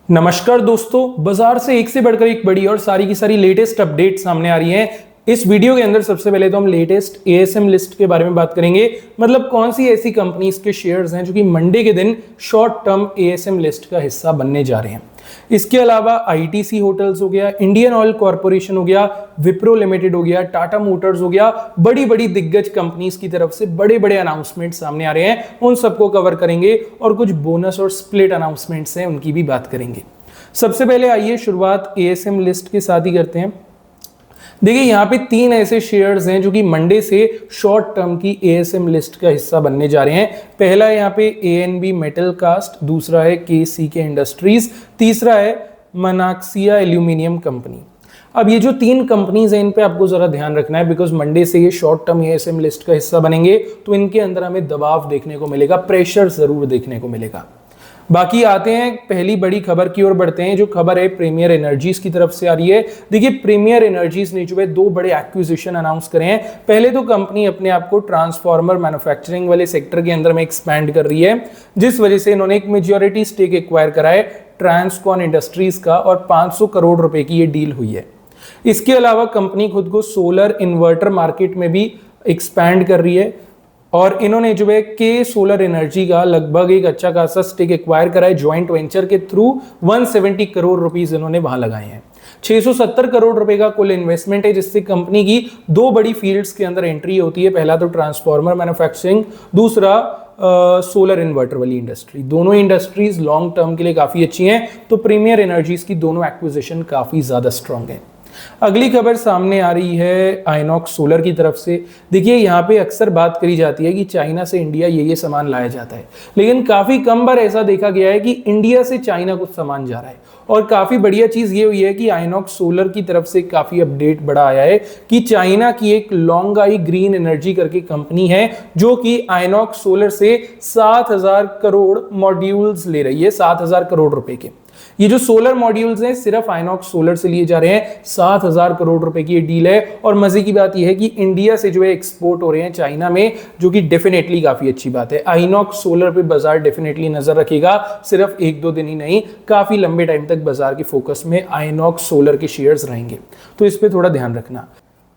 नमस्कार दोस्तों, बाजार से एक से बढ़कर एक बड़ी और सारी की सारी लेटेस्ट अपडेट सामने आ रही हैं। इस वीडियो के अंदर सबसे पहले तो हम लेटेस्ट एएसएम लिस्ट के बारे में बात करेंगे, मतलब कौन सी ऐसी कंपनीज के शेयर्स हैं जो कि मंडे के दिन शॉर्ट टर्म एएसएम लिस्ट का हिस्सा बनने जा रहे हैं। इसके अलावा आईटीसी होटल्स हो गया, इंडियन ऑयल कॉर्पोरेशन हो गया, विप्रो लिमिटेड हो गया, टाटा मोटर्स हो गया, बड़ी बड़ी दिग्गज कंपनीज की तरफ से बड़े बड़े अनाउंसमेंट सामने आ रहे हैं, उन सबको कवर करेंगे और कुछ बोनस और स्प्लिट अनाउंसमेंट्स हैं उनकी भी बात करेंगे। सबसे पहले आइए शुरुआत एएसएम लिस्ट के साथ ही करते हैं। देखिए यहाँ पे तीन ऐसे शेयर्स हैं जो कि मंडे से शॉर्ट टर्म की एएसएम लिस्ट का हिस्सा बनने जा रहे हैं। पहला है यहाँ पे एएनबी मेटल कास्ट, दूसरा है केसीके इंडस्ट्रीज, तीसरा है मनाक्सिया एल्यूमिनियम कंपनी। अब ये जो तीन कंपनीज हैं इन पे आपको जरा ध्यान रखना है, बिकॉज मंडे से ये शॉर्ट टर्म एएसएम लिस्ट का हिस्सा बनेंगे तो इनके अंदर हमें दबाव देखने को मिलेगा, प्रेशर जरूर देखने को मिलेगा। बाकी आते हैं पहली बड़ी खबर की ओर बढ़ते हैं। जो खबर है प्रीमियर एनर्जीज की तरफ से आ रही है। देखिए प्रीमियर एनर्जीज ने जो है दो बड़े एक्विजिशन अनाउंस करे हैं। पहले तो कंपनी अपने आप को ट्रांसफार्मर मैन्युफैक्चरिंग वाले सेक्टर के अंदर में एक्सपैंड कर रही है, जिस वजह से इन्होंने एक मेजॉरिटी स्टेक एक्वायर करा है ट्रांसकॉन इंडस्ट्रीज का और 500 करोड़ रुपए की ये डील हुई है। इसके अलावा कंपनी खुद को सोलर इन्वर्टर मार्केट में भी एक्सपैंड कर रही है और इन्होंने जो है के सोलर एनर्जी का लगभग एक अच्छा खासा स्टेक एक्वायर करा है ज्वाइंट वेंचर के थ्रू। 170 करोड़ रुपीस इन्होंने वहां लगाए हैं। 670 करोड़ रुपए का कुल इन्वेस्टमेंट है, जिससे कंपनी की दो बड़ी फील्ड्स के अंदर एंट्री होती है। पहला तो ट्रांसफार्मर मैन्युफैक्चरिंग, दूसरा सोलर इन्वर्टर वाली इंडस्ट्री। दोनों इंडस्ट्रीज लॉन्ग टर्म के लिए काफी अच्छी हैं, तो प्रीमियर एनर्जीज की दोनों एक्विजिशन काफी ज्यादा स्ट्रांग है। अगली खबर सामने आ रही है आइनॉक्स सोलर की तरफ से। देखिए यहाँ पे अक्सर बात करी जाती है कि चाइना से इंडिया ये सामान लाया जाता है, लेकिन काफी कम बार ऐसा देखा गया है कि इंडिया से चाइना कुछ सामान जा रहा है। और काफी बढ़िया चीज ये हुई है कि आइनॉक्स सोलर की तरफ से काफी अपडेट बड़ा आया है कि चाइना की एक लॉन्गाई ग्रीन एनर्जी करके कंपनी है जो कि आइनॉक्स सोलर से 7,000 करोड़ मॉड्यूल्स ले रही है, 7,000 करोड़ रुपए के। ये जो सोलर मॉड्यूल्स हैं सिर्फ आइनॉक्स सोलर से लिए जा रहे हैं। 7,000 करोड़ रुपए की ये डील है और मजे की बात यह है कि इंडिया से जो है एक्सपोर्ट हो रहे हैं चाइना में, जो कि डेफिनेटली काफी अच्छी बात है। आइनॉक्स सोलर पे बाजार डेफिनेटली नजर रखेगा, सिर्फ एक दो दिन ही नहीं, काफी लंबे टाइम तक बाजार के फोकस में आइनॉक्स सोलर के शेयर्स रहेंगे, तो इस पे थोड़ा ध्यान रखना।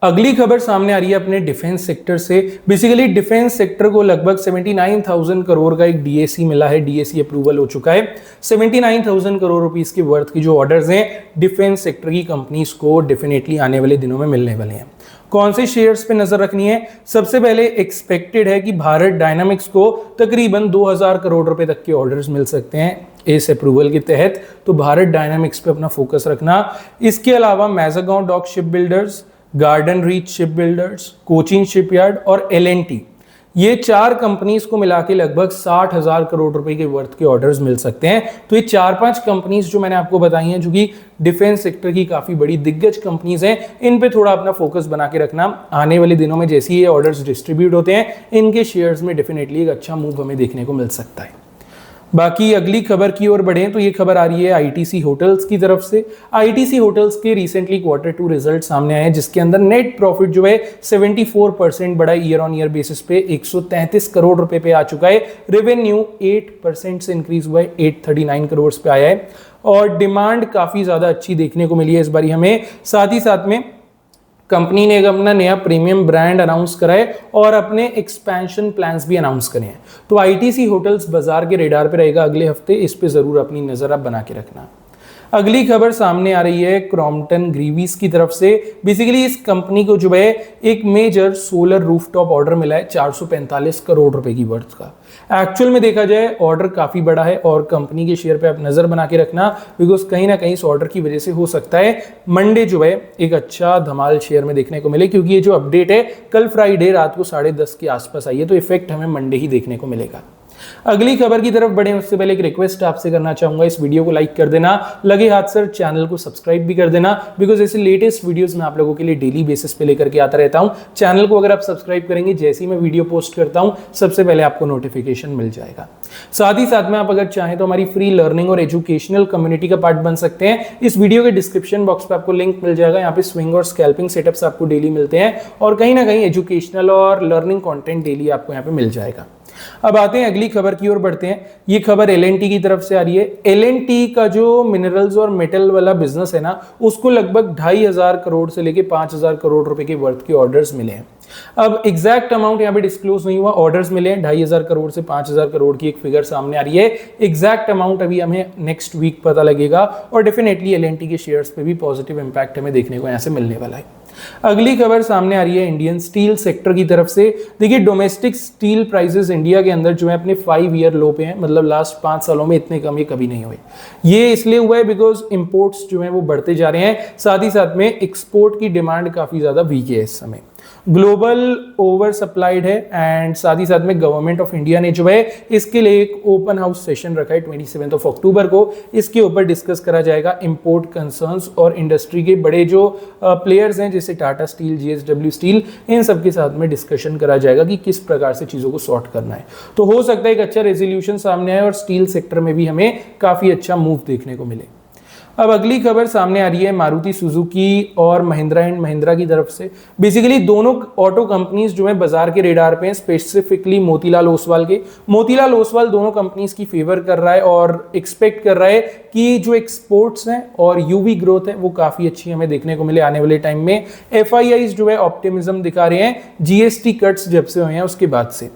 अगली खबर सामने आ रही है अपने डिफेंस सेक्टर से। बेसिकली डिफेंस सेक्टर को लगभग 79,000 करोड़ का एक डीएसी मिला है, डीएसी अप्रूवल हो चुका है। 79,000 करोड़ रुपीस के वर्थ की जो ऑर्डर्स हैं डिफेंस सेक्टर की कंपनीज को डेफिनेटली आने वाले दिनों में मिलने वाले हैं। कौन से शेयर्स पे नजर रखनी है? सबसे पहले एक्सपेक्टेड है कि भारत डायनामिक्स को तकरीबन 2,000 करोड़ रुपए तक के ऑर्डर्स मिल सकते हैं इस अप्रूवल के तहत, तो भारत डायनामिक्स पे अपना फोकस रखना। इसके अलावा Mazagon dock shipbuilders, garden reach shipbuilders, Cochin shipyard और एलएनटी, ये चार कंपनीज को मिला के लगभग 60,000 करोड़ रुपए के वर्थ के ऑर्डर्स मिल सकते हैं। तो ये चार पांच कंपनीज जो मैंने आपको बताई हैं, जो कि डिफेंस सेक्टर की काफी बड़ी दिग्गज कंपनीज हैं, इन पे थोड़ा अपना फोकस बना के रखना। आने वाले दिनों में जैसे ये ऑर्डर्स डिस्ट्रीब्यूट होते हैं, इनके शेयर्स में डेफिनेटली एक अच्छा मूव हमें देखने को मिल सकता है। बाकी अगली खबर की ओर बढ़ें तो ये खबर आ रही है आईटीसी होटल्स की तरफ से। आईटीसी होटल्स के रिसेंटली Q2 रिजल्ट सामने आए हैं, जिसके अंदर नेट प्रॉफिट जो है 74% बढ़ा ईयर ऑन ईयर बेसिस पे 133 करोड़ रुपए पे आ चुका है। रेवेन्यू 8% से इंक्रीज हुआ है, 839 करोड़ पे आया है और डिमांड काफी ज्यादा अच्छी देखने को मिली है इस बारी हमें। साथ ही साथ में कंपनी ने अपना नया प्रीमियम ब्रांड अनाउंस करा है और अपने एक्सपेंशन प्लान्स भी अनाउंस करे हैं। तो आईटीसी होटल्स बाजार के रेडार पे रहेगा अगले हफ्ते, इस पे जरूर अपनी नजर आप बना के रखना। अगली खबर सामने आ रही है क्रॉम्पटन ग्रीवीज की तरफ से। बेसिकली इस कंपनी को जो है एक मेजर सोलर रूफटॉप ऑर्डर मिला है 445 करोड़ रुपए की वर्थ का। एक्चुअल में देखा जाए ऑर्डर काफी बड़ा है और कंपनी के शेयर पे आप नजर बना के रखना, बिकॉज कहीं ना कहीं इस ऑर्डर की वजह से हो सकता है मंडे जो है एक अच्छा धमाल शेयर में देखने को मिले, क्योंकि ये जो अपडेट है कल फ्राइडे रात को 10:30 के आसपास आई है, तो इफेक्ट हमें मंडे ही देखने को मिलेगा। अगली खबर की तरफ बढ़े उससे पहले एक रिक्वेस्ट आपसे करना चाहूंगा, इस वीडियो को लाइक कर देना, लगे हाथ सर चैनल को सब्सक्राइब भी कर देना, बिकॉज ऐसे लेटेस्ट वीडियोस मैं आप लोगों के लिए डेली बेसिस पे लेकर के आता रहता हूं। चैनल को अगर आप सब्सक्राइब करेंगे, जैसे ही मैं वीडियो पोस्ट करता हूं सबसे पहले आपको नोटिफिकेशन मिल जाएगा। साथ ही साथ में आप अगर चाहें तो हमारी फ्री लर्निंग और एजुकेशनल कम्युनिटी का पार्ट बन सकते हैं। इस वीडियो के डिस्क्रिप्शन बॉक्स पे आपको लिंक मिल जाएगा, यहाँ पे स्विंग और स्कैल्पिंग सेटअप्स आपको डेली मिलते हैं और कहीं ना कहीं एजुकेशनल और लर्निंग कंटेंट डेली आपको यहाँ पे मिल जाएगा। अब आते हैं अगली खबर की ओर बढ़ते हैं। ये खबर एल&टी की तरफ से आ रही है। एल&टी का जो मिनरल्स और मेटल वाला बिजनेस है ना, उसको लगभग 2,500 करोड़ से लेके 5,000 करोड़ रुपए के वर्थ के ऑर्डर्स मिले हैं। अब एग्जैक्ट अमाउंट यहाँ पे डिस्क्लोज नहीं हुआ, ऑर्डर्स मिले हैं 2,500 करोड़ से 5,000 करोड़ की एक फिगर सामने आ रही है। एग्जैक्ट अमाउंट अभी हमें नेक्स्ट वीक पता लगेगा और डेफिनेटली एल&टी के शेयर्स पे भी पॉजिटिव इंपैक्ट हमें देखने को यहाँ से मिलने वाला है। अगली खबर सामने आ रही है इंडियन स्टील सेक्टर की तरफ से। देखिए डोमेस्टिक स्टील प्राइसेस इंडिया के अंदर जो है अपने 5 ईयर लो पे हैं, मतलब लास्ट 5 सालों में इतने कम ये कभी नहीं हुए। ये इसलिए हुआ है बिकॉज इंपोर्ट्स जो है वो बढ़ते जा रहे हैं, साथ ही साथ में एक्सपोर्ट की डिमांड काफी ज्यादा वीक है इस समय, ग्लोबल ओवर सप्लाइड है एंड साथ ही साथ में गवर्नमेंट ऑफ इंडिया ने जो है इसके लिए एक ओपन हाउस सेशन रखा है 27 अक्टूबर को। इसके ऊपर डिस्कस करा जाएगा इंपोर्ट कंसर्न्स और इंडस्ट्री के बड़े जो प्लेयर्स हैं जैसे टाटा स्टील, JSW स्टील, इन सब के साथ में डिस्कशन करा जाएगा कि किस प्रकार से चीजों को सॉर्ट करना है। तो हो सकता है एक अच्छा रेजोल्यूशन सामने आए और स्टील सेक्टर में भी हमें काफी अच्छा मूव देखने को मिले। अब अगली खबर सामने आ रही है मारुति सुजुकी और महिंद्रा एंड महिंद्रा की तरफ से। बेसिकली दोनों ऑटो कंपनीज जो है बाजार के रेडार पे हैं, स्पेसिफिकली मोतीलाल ओसवाल के। मोतीलाल ओसवाल दोनों कंपनीज की फेवर कर रहा है और एक्सपेक्ट कर रहा है कि जो एक्सपोर्ट्स हैं और यूवी ग्रोथ है वो काफी अच्छी हमें देखने को मिले आने वाले टाइम में। FIIs जो है ऑप्टिमिज्म दिखा रहे हैं GST कट्स जब से हुए हैं उसके बाद से।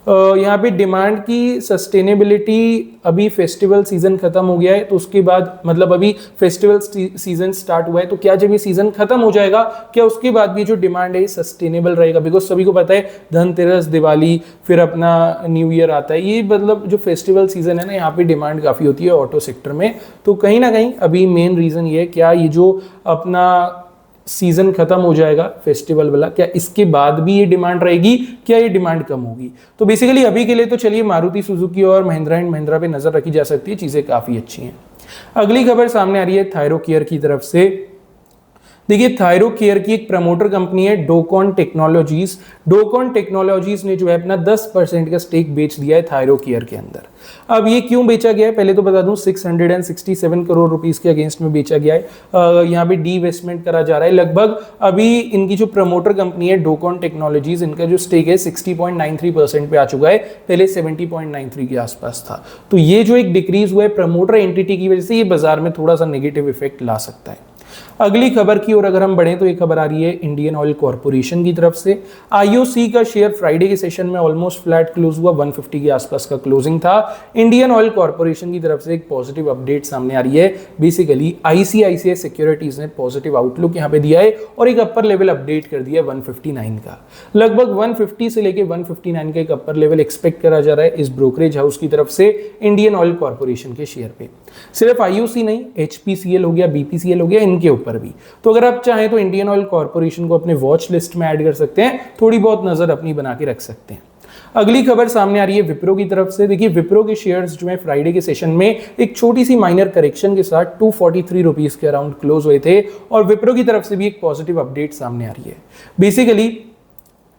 यहाँ पे डिमांड की सस्टेनेबिलिटी, अभी फेस्टिवल सीजन खत्म हो गया है तो उसके बाद मतलब अभी फेस्टिवल सीजन स्टार्ट हुआ है, तो क्या जब ये सीजन खत्म हो जाएगा क्या उसके बाद भी जो डिमांड है सस्टेनेबल रहेगा? बिकॉज सभी को पता है धनतेरस, दिवाली, फिर अपना न्यू ईयर आता है, ये मतलब जो फेस्टिवल सीजन है ना यहाँ पे डिमांड काफी होती है ऑटो सेक्टर में। तो कहीं ना कहीं अभी मेन रीजन ये है क्या ये जो अपना सीजन खत्म हो जाएगा फेस्टिवल वाला, क्या इसके बाद भी ये डिमांड रहेगी, क्या ये डिमांड कम होगी? तो बेसिकली अभी के लिए तो चलिए मारुति सुजुकी और महिंद्रा एंड महिंद्रा पे नजर रखी जा सकती है, चीजें काफी अच्छी हैं। अगली खबर सामने आ रही है थायरोकेयर की तरफ से। देखिए थायरोकेयर की एक प्रमोटर कंपनी है डोकॉन टेक्नोलॉजीज। डोकॉन टेक्नोलॉजीज ने जो है अपना 10% का स्टेक बेच दिया है थायरोकेयर के अंदर। अब ये क्यों बेचा गया है पहले तो बता दूं, 667 करोड़ रुपीस के अगेंस्ट में बेचा गया है। यहाँ पे डी-इन्वेस्टमेंट करा जा रहा है। लगभग अभी इनकी जो प्रमोटर कंपनी है डोकॉन टेक्नोलॉजीज, इनका जो स्टेक है 60.93% पे आ चुका है, पहले 70.93 के आसपास था। तो ये जो एक डिक्रीज हुआ है प्रमोटर एंटिटी की वजह से, ये बाजार में थोड़ा सा नेगेटिव इफेक्ट ला सकता है। अगली खबर की ओर अगर हम बढ़ें तो ये खबर आ रही है इंडियन ऑयल कॉर्पोरेशन की तरफ से। IOC का शेयर फ्राइडे के सेशन में ऑलमोस्ट फ्लैट क्लोज हुआ, 150 के आसपास का क्लोजिंग था। इंडियन ऑयल कॉर्पोरेशन की तरफ से एक पॉजिटिव अपडेट सामने आ रही है। बेसिकली ICICI सिक्योरिटीज ने पॉजिटिव आउटलुक यहाँ पे दिया है और एक अपर लेवल अपडेट कर दिया 159 का। लगभग 150 से लेके 159 का एक अपर लेवल एक्सपेक्ट करा जा रहा है इस ब्रोकरेज हाउस की तरफ से इंडियन ऑयल कॉर्पोरेशन के शेयर पे। सिर्फ IOC नहीं, HPCL हो गया, BPCL हो गया, इनके ऊपर भी। तो अगर आप चाहें तो इंडियन ऑयल कॉर्पोरेशन को अपने वॉच लिस्ट में ऐड कर सकते हैं, थोड़ी बहुत नजर अपनी बना के रख सकते हैं। अगली खबर सामने आ रही है विप्रो की तरफ से। देखिए विप्रो के शेयर्स जो है फ्राइडे के सेशन में एक छोटी सी माइनर करेक्शन के साथ 243 रुपीस के अराउंड क्लोज हुए थे और विप्रो की तरफ से भी एक पॉजिटिव अपडेट सामने आ रही है। बेसिकली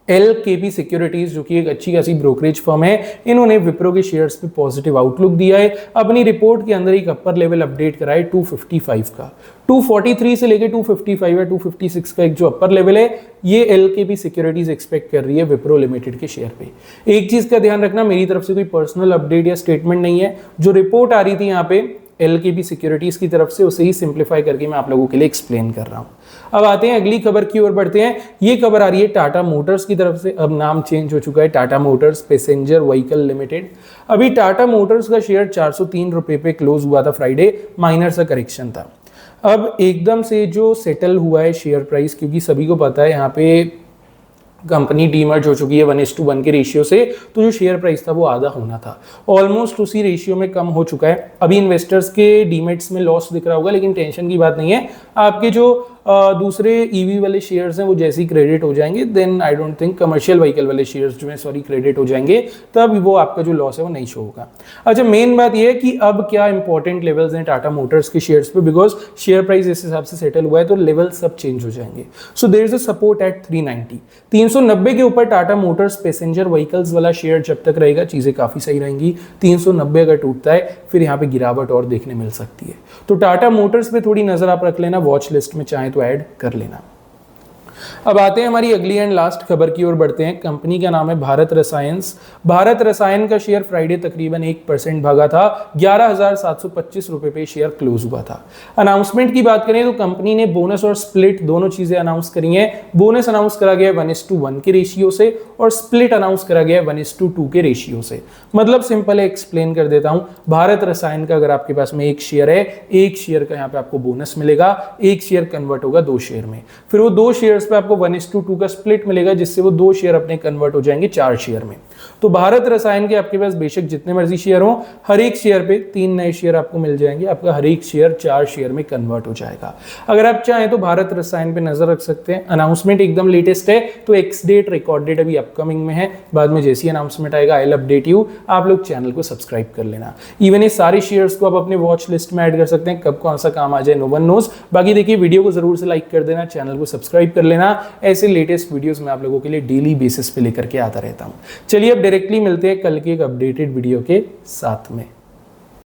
LKP सिक्योरिटीज जो कि एक अच्छी खासी ब्रोकरेज फर्म है, इन्होंने विप्रो के शेयर्स पे पॉजिटिव आउटलुक दिया है। अपनी रिपोर्ट के अंदर एक अपर लेवल अपडेट करा है 255 का। 243 से लेके 255 या 256 का एक जो अपर लेवल है, ये LKP सिक्योरिटीज एक्सपेक्ट कर रही है विप्रो लिमिटेड के शेयर पे। एक चीज का ध्यान रखना, मेरी तरफ से कोई पर्सनल अपडेट या स्टेटमेंट नहीं है, जो रिपोर्ट आ रही थी यहाँ पे LKP सिक्योरिटीज की तरफ से उसे ही सिंप्लीफाई करके मैं आप लोगों के लिए एक्सप्लेन कर रहा हूं। अब आते हैं अगली खबर की ओर बढ़ते हैं। ये खबर आ रही है टाटा मोटर्स की तरफ से। अब नाम चेंज हो चुका है, Tata motors passenger vehicle limited. अभी टाटा मोटर्स का शेयर 403 रुपए पे क्लोज हुआ था फ्राइडे, माइनर सा करेक्शन था। अब एकदम से जो सेटल हुआ है शेयर प्राइस, क्योंकि सभी को पता है यहाँ पे कंपनी डीमर्ज हो चुकी है 1:1 के रेशियो से, तो जो शेयर प्राइस था वो आधा होना था, ऑलमोस्ट उसी रेशियो में कम हो चुका है। अभी इन्वेस्टर्स के डीमेट्स में लॉस दिख रहा होगा, लेकिन टेंशन की बात नहीं है। आपके जो दूसरे ईवी वाले शेयर्स हैं वो जैसे ही क्रेडिट हो जाएंगे, then I don't think commercial vehicle वाले शेयर्स जो हैं क्रेडिट हो जाएंगे, तब वो आपका जो लॉस है वो नहीं शो होगा। अच्छा, मेन बात ये है कि अब क्या इंपॉर्टेंट लेवल्स हैं टाटा मोटर्स के शेयर्स पे, बिकॉज शेयर प्राइस इस हिसाब से सेटल हुआ है तो लेवल सब चेंज हो जाएंगे। So there is a support at 390, 390 के ऊपर टाटा मोटर्स पैसेंजर व्हीकल्स वाला शेयर जब तक रहेगा चीजें काफी सही रहेंगी। 390 अगर टूटता है फिर यहाँ पे गिरावट और देखने मिल सकती है। तो टाटा मोटर्स पे थोड़ी नजर आप रख लेना, वॉच लिस्ट में चाहे तो ऐड कर लेना। अब आते हैं हमारी अगली एंड लास्ट खबर की ओर बढ़ते हैं। कंपनी का नाम है भारत रसायन। भारत रसायन का शेयर फ्राइडे तकरीबन 1% भागा था, 11,725 रुपए पे शेयर क्लोज हुआ था। अनाउंसमेंट की बात करें तो कंपनी ने बोनस और स्प्लिट दोनों चीजें अनाउंस करी हैं। बोनस अनाउंस करा गया 1:1 के रेशियो से और स्प्लिट अनाउंस करा गया 1:2 के रेशियो से। मतलब सिंपल है, एक्सप्लेन कर देता हूं। भारत रसायन का अगर आपके पास में एक शेयर है, एक शेयर का यहाँ पे आपको बोनस मिलेगा, एक शेयर कन्वर्ट होगा 2 शेयर में, फिर वो 2 शेयर्स पे आपको 1:2 का स्प्लिट मिलेगा, जिससे वो 2 शेयर अपने कन्वर्ट हो जाएंगे 4 शेयर में। तो भारत रसायन के आपके पास बेशक जितने मर्जी शेयर हो, हर एक शेयर पे 3 नए शेयर आपको मिल जाएंगे, आपका हर एक शेयर 4 शेयर में कन्वर्ट हो जाएगा। अगर आप चाहें तो भारत रसायन पे नजर रख सकते हैं। अनाउंसमेंट एकदम लेटेस्ट है, तो एक्स डेट रिकॉर्ड डेट अभी अपकमिंग में है, बाद में जैसी अनाउंसमेंट आएगा आई विल अपडेट यू। आप लोग चैनल को सब्सक्राइब कर लेना। इवन ये सारे शेयर्स को आप अपने वॉच लिस्ट में ऐड कर सकते हैं, कब कौन सा काम आ जाए नो वन नोज। बाकी देखिए वीडियो को जरूर से लाइक कर देना, चैनल को सब्सक्राइब कर लेना। ऐसे लेटेस्ट वीडियोस मैं आप लोगों के लिए डेली बेसिस पे लेकर के आता रहता हूं। चलिए अब डायरेक्टली मिलते हैं कल के एक अपडेटेड वीडियो के साथ में।